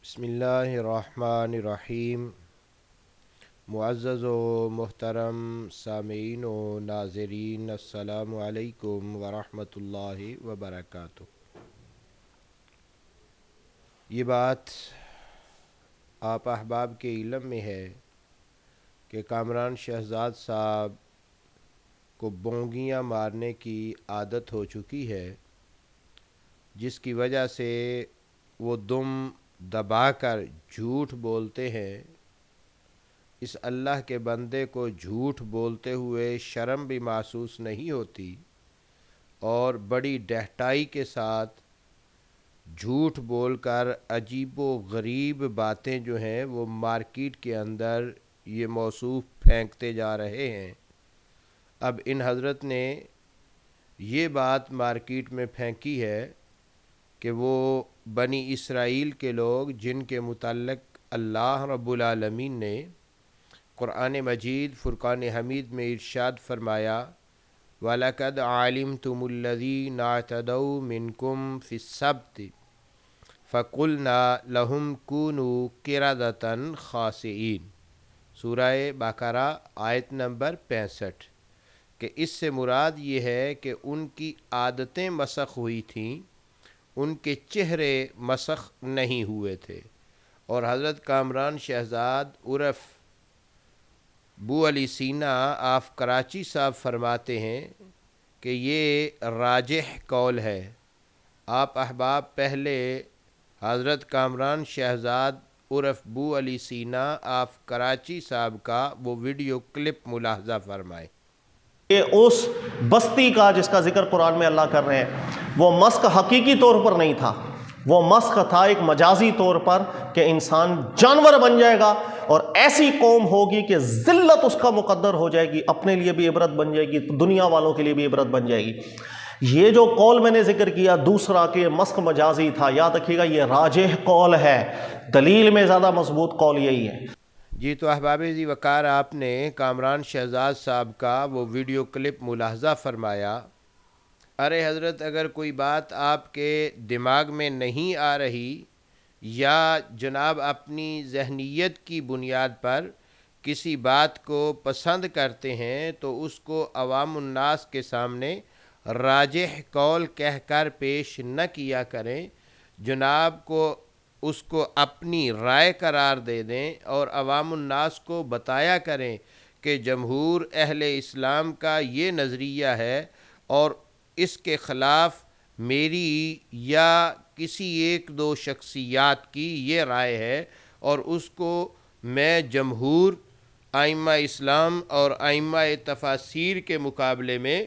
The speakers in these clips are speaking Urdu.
بسم اللہ الرحمن الرحیم۔ معزز و محترم سامعین و ناظرین، السلام علیکم ورحمۃ اللہ وبرکاتہ۔ یہ بات آپ احباب کے علم میں ہے کہ کامران شہزاد صاحب کو بونگیاں مارنے کی عادت ہو چکی ہے، جس کی وجہ سے وہ دم دبا کر جھوٹ بولتے ہیں۔ اس اللہ کے بندے کو جھوٹ بولتے ہوئے شرم بھی محسوس نہیں ہوتی، اور بڑی ڈہٹائی کے ساتھ جھوٹ بول کر عجیب و غریب باتیں جو ہیں وہ مارکیٹ کے اندر یہ موصوف پھینکتے جا رہے ہیں۔ اب ان حضرت نے یہ بات مارکیٹ میں پھینکی ہے کہ وہ بنی اسرائیل کے لوگ، جن کے متعلق اللہ رب العالمین نے قرآن مجید فرقان حمید میں ارشاد فرمایا، وَلَقَدْ عَلِمْتُمُ الَّذِينَ اعْتَدَوْا مِنْكُمْ فِي السَّبْتِ فَقُلْنَا لَهُمْ كُونُوا قِرَدَةً خَاسِئِينَ۔ سورہ بقرہ آیت نمبر 65، کہ اس سے مراد یہ ہے کہ ان کی عادتیں مسخ ہوئی تھیں، ان کے چہرے مسخ نہیں ہوئے تھے۔ اور حضرت کامران شہزاد عرف بو علی سینا آف کراچی صاحب فرماتے ہیں کہ یہ راجح قول ہے۔ آپ احباب پہلے حضرت کامران شہزاد عرف بو علی سینا آف کراچی صاحب کا وہ ویڈیو کلپ ملاحظہ فرمائیں۔ کہ اس بستی کا جس کا ذکر قرآن میں اللہ کر رہے ہیں، وہ مسخ حقیقی طور پر نہیں تھا، وہ مسخ تھا ایک مجازی طور پر کہ انسان جانور بن جائے گا اور ایسی قوم ہوگی کہ ذلت اس کا مقدر ہو جائے گی، اپنے لیے بھی عبرت بن جائے گی، دنیا والوں کے لیے بھی عبرت بن جائے گی۔ یہ جو قول میں نے ذکر کیا دوسرا کہ مسخ مجازی تھا، یاد رکھیے گا یہ راجح قول ہے، دلیل میں زیادہ مضبوط قول یہی ہے۔ جی تو احباب ذی وقار، آپ نے کامران شہزاد صاحب کا وہ ویڈیو کلپ ملاحظہ فرمایا۔ ارے حضرت، اگر کوئی بات آپ کے دماغ میں نہیں آ رہی یا جناب اپنی ذہنیت کی بنیاد پر کسی بات کو پسند کرتے ہیں تو اس کو عوام الناس کے سامنے راجح قول کہہ کر پیش نہ کیا کریں، جناب کو اس کو اپنی رائے قرار دے دیں اور عوام الناس کو بتایا کریں کہ جمہور اہل اسلام کا یہ نظریہ ہے اور اس کے خلاف میری یا کسی ایک دو شخصیات کی یہ رائے ہے، اور اس کو میں جمہور ائمہ اسلام اور ائمہ تفاسیر کے مقابلے میں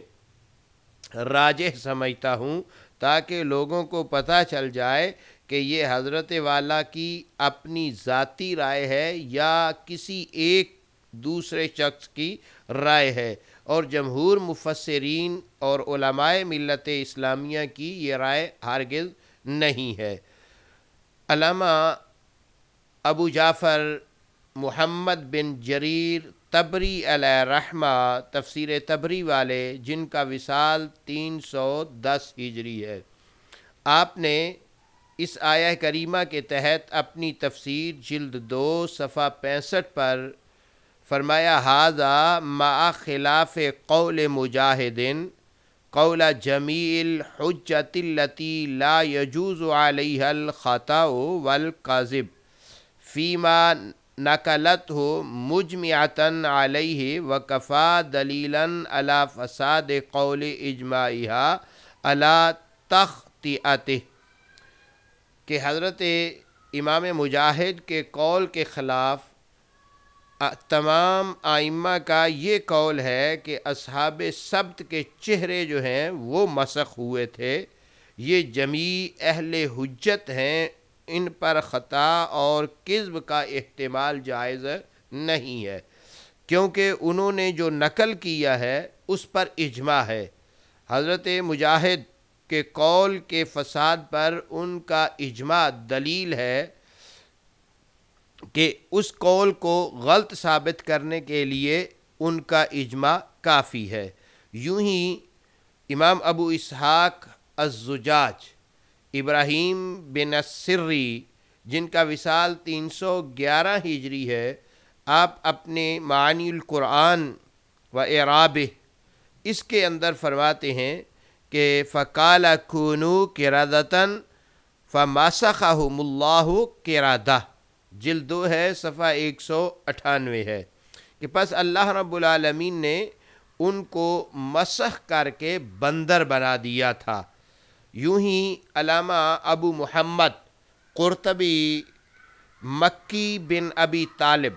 راجح سمجھتا ہوں، تاکہ لوگوں کو پتہ چل جائے کہ یہ حضرت والا کی اپنی ذاتی رائے ہے یا کسی ایک دوسرے شخص کی رائے ہے، اور جمہور مفسرین اور علماء ملت اسلامیہ کی یہ رائے ہرگز نہیں ہے۔ علامہ ابو جعفر محمد بن جریر طبری علیہ رحمہ، تفسیر طبری والے، جن کا وصال 310 ہجری ہے، آپ نے اس آیہ کریمہ کے تحت اپنی تفسیر جلد 2 صفحہ 65 پر فرمایا، ھذا مع خلاف قول مجاہد قول جمیع الحجۃ التی لا یجوز علیہا الخطأ والکذب فیما نقلتہ مجمعۃ علیہ وکفی دلیلا علی فساد قول اجماعہا علی تخطئتہ۔ کہ حضرت امام مجاہد کے قول کے خلاف تمام ائمہ کا یہ قول ہے کہ اصحاب سبت کے چہرے جو ہیں وہ مسخ ہوئے تھے، یہ جمیع اہل حجت ہیں، ان پر خطا اور کذب کا احتمال جائز نہیں ہے، کیونکہ انہوں نے جو نقل کیا ہے اس پر اجماع ہے۔ حضرت مجاہد کے قول کے فساد پر ان کا اجماع دلیل ہے کہ اس قول کو غلط ثابت کرنے کے لیے ان کا اجماع کافی ہے۔ یوں ہی امام ابو اسحاق الزجاج ابراہیم بن السری، جن کا وصال 311 ہجری ہے، آپ اپنے معانی القرآن و اعرابہ اس کے اندر فرماتے ہیں کہ فقال کونوا قردۃ فمسخہم اللہ قردہ، جلد 2 ہے، صفحہ 198 ہے، کہ پس اللہ رب العالمین نے ان کو مسخ کر کے بندر بنا دیا تھا۔ یوں ہی علامہ ابو محمد قرطبی مکی بن ابی طالب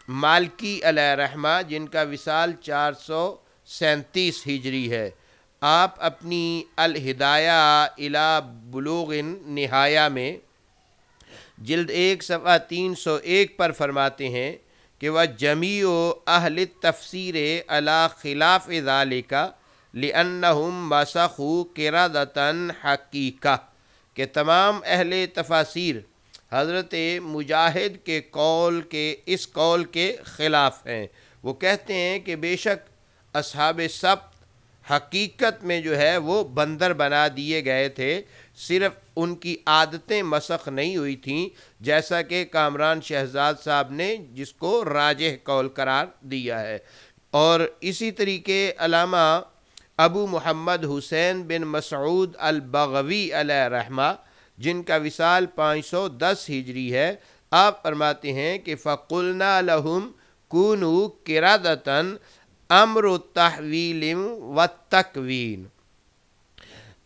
مالکی علیہ رحمہ، جن کا وصال 437 ہجری ہے، آپ اپنی الہدایہ الی بلوغ النہایہ میں جلد 1 صفحہ 301 پر فرماتے ہیں کہ وَجَمِيعُ أَهْلِ التَّفْسِيرِ عَلَى خِلَافِ ذَلِكَ لِأَنَّهُمْ مَسَخُوا قِرَدَةً حَقِيقَةً، کہ تمام اہل تفاسیر حضرت مجاہد کے قول کے اس قول کے خلاف ہیں۔ وہ کہتے ہیں کہ بے شک اصحاب سبت حقیقت میں جو ہے وہ بندر بنا دیے گئے تھے، صرف ان کی عادتیں مسخ نہیں ہوئی تھیں، جیسا کہ کامران شہزاد صاحب نے جس کو راجح قول قرار دیا ہے۔ اور اسی طریقے علامہ ابو محمد حسین بن مسعود البغوی علیہ رحمہ، جن کا وصال 510 ہجری ہے، آپ فرماتے ہیں کہ فَقُلْنَا لَهُمْ كُونُوا قِرَدَةً امر التحویل والتکوین،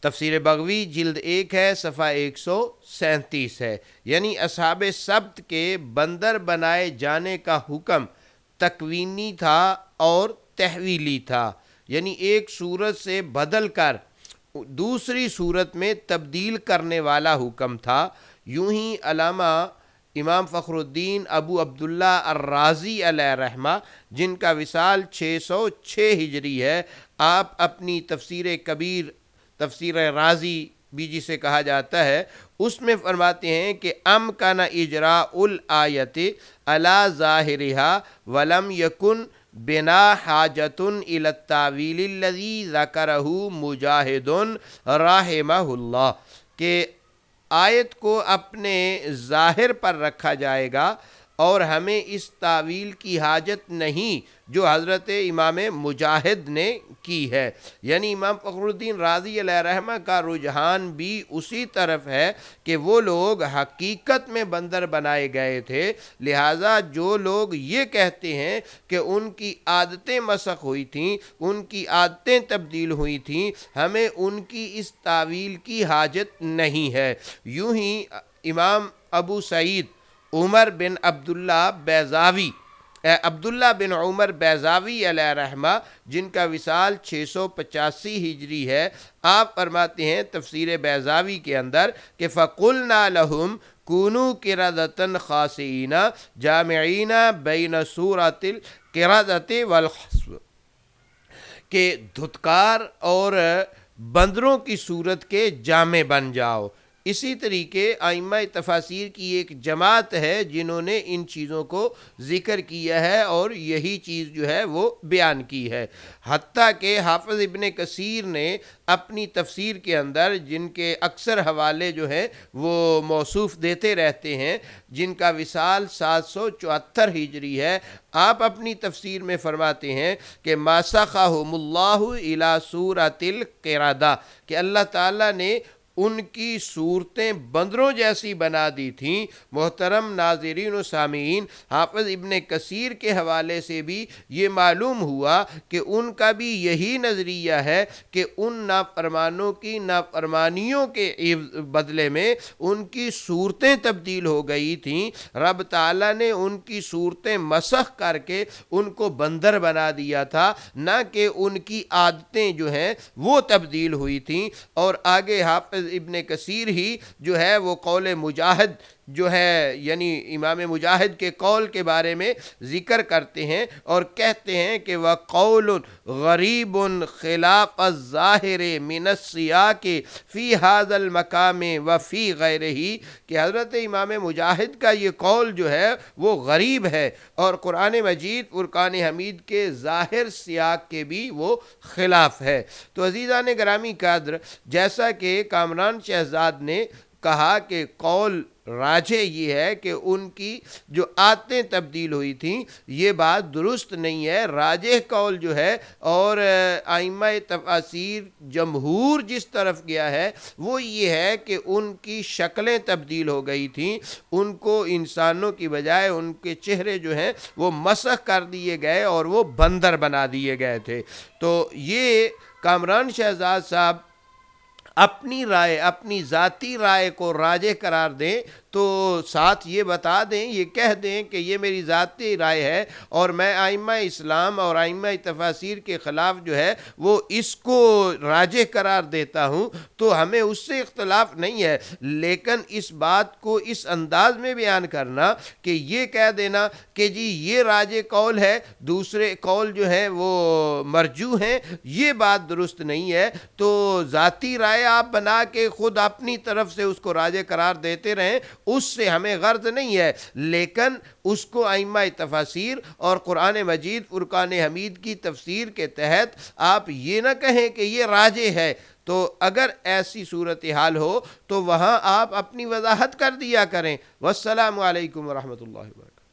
تفسیر بغوی جلد 1 ہے، صفحہ 137 ہے، یعنی اصحاب سبت کے بندر بنائے جانے کا حکم تکوینی تھا اور تحویلی تھا، یعنی ایک صورت سے بدل کر دوسری صورت میں تبدیل کرنے والا حکم تھا۔ یوں ہی علامہ امام فخر الدین ابو عبداللہ الرازی علیہ رحمہ، جن کا وصال 606 ہجری ہے، آپ اپنی تفسیر کبیر، تفسیر رازی بھی جسے کہا جاتا ہے، اس میں فرماتے ہیں کہ امکن اجراء الآیت علی ظاہرہا ولم یکن بنا حاجۃ الی التاویل الذی ذکرہ مجاہد رحمہ اللہ، کہ آیت کو اپنے ظاہر پر رکھا جائے گا اور ہمیں اس تعویل کی حاجت نہیں جو حضرت امام مجاہد نے کی ہے۔ یعنی امام فخر الدین رازی علیہ رحمہ کا رجحان بھی اسی طرف ہے کہ وہ لوگ حقیقت میں بندر بنائے گئے تھے، لہٰذا جو لوگ یہ کہتے ہیں کہ ان کی عادتیں مسخ ہوئی تھیں، ان کی عادتیں تبدیل ہوئی تھیں، ہمیں ان کی اس تعویل کی حاجت نہیں ہے۔ یوں ہی امام ابو سعید عمر بن عبداللہ بن عمر بیضاوی علیہ رحمہ، جن کا وصال 685 ہجری ہے، آپ فرماتے ہیں تفسیر بیضاوی کے اندر کہ فَقُلْنَا لَهُمْ كُونُوا قِرَدَةً خَاسِئِينَ جَامِعِينَ بَيْنَ سُورَةِ الْقِرَدَةِ وَالْخَسْفِ، کہ دھتکار اور بندروں کی صورت کے جامع بن جاؤ۔ اسی طریقے ائمہ تفاسیر کی ایک جماعت ہے جنہوں نے ان چیزوں کو ذکر کیا ہے اور یہی چیز جو ہے وہ بیان کی ہے، حتیٰ کہ حافظ ابن کثیر نے اپنی تفسیر کے اندر، جن کے اکثر حوالے جو ہیں وہ موصوف دیتے رہتے ہیں، جن کا وصال 774 ہجری ہے، آپ اپنی تفسیر میں فرماتے ہیں کہ مَسَخَهُمُ اللَّهُ إِلَى سُورَةِ الْقِرَدَةِ، کہ اللہ تعالیٰ نے ان کی صورتیں بندروں جیسی بنا دی تھیں۔ محترم ناظرین و سامعین، حافظ ابن کثیر کے حوالے سے بھی یہ معلوم ہوا کہ ان کا بھی یہی نظریہ ہے کہ ان نافرمانوں کی نافرمانیوں کے بدلے میں ان کی صورتیں تبدیل ہو گئی تھیں، رب تعالیٰ نے ان کی صورتیں مسخ کر کے ان کو بندر بنا دیا تھا، نہ کہ ان کی عادتیں جو ہیں وہ تبدیل ہوئی تھیں۔ اور آگے حافظ ابن کثیر ہی جو ہے وہ قول مجاہد جو ہے، یعنی امام مجاہد کے قول کے بارے میں ذکر کرتے ہیں اور کہتے ہیں کہ وَقَوْلٌ غَرِيبٌ خِلَافَ الظَّاهِرِ مِنَ السِّيَاقِ فِي هَذَا الْمَقَامِ وَفِي غَيْرِهِ، کہ حضرت امام مجاہد کا یہ قول جو ہے وہ غریب ہے اور قرآن مجید فرقان حمید کے ظاہر سیاق کے بھی وہ خلاف ہے۔ تو عزیزان گرامی قدر، جیسا کہ کامران شہزاد نے کہا کہ قول راجح یہ ہے کہ ان کی جو آیتیں تبدیل ہوئی تھیں یہ بات درست نہیں ہے. راجح قول جو ہے اور ائمہ تفاسیر جمہور جس طرف گیا ہے وہ یہ ہے کہ ان کی شکلیں تبدیل ہو گئی تھیں, ان کو انسانوں کی بجائے ان کے چہرے جو ہیں وہ مسخ کر دیے گئے اور وہ بندر بنا دیے گئے تھے. تو یہ کامران شہزاد صاحب اپنی رائے, اپنی ذاتی رائے کو راجح قرار دیں تو ساتھ یہ بتا دیں, یہ کہہ دیں کہ یہ میری ذاتی رائے ہے اور میں ائمہ اسلام اور ائمہ تفاسیر کے خلاف جو ہے وہ اس کو راجح قرار دیتا ہوں, تو ہمیں اس سے اختلاف نہیں ہے. لیکن اس بات کو اس انداز میں بیان کرنا کہ یہ کہہ دینا کہ جی یہ راجح قول ہے, دوسرے قول جو ہیں وہ مرجوح ہیں, یہ بات درست نہیں ہے. تو ذاتی رائے آپ بنا کے خود اپنی طرف سے اس کو راجح قرار دیتے رہیں, اس سے ہمیں غرض نہیں ہے, لیکن اس کو ائمہ تفاسیر اور قرآن مجید فرقان حمید کی تفسیر کے تحت آپ یہ نہ کہیں کہ یہ راجح ہے. تو اگر ایسی صورتحال ہو تو وہاں آپ اپنی وضاحت کر دیا کریں. والسلام علیکم ورحمۃ اللہ وبرکاتہ.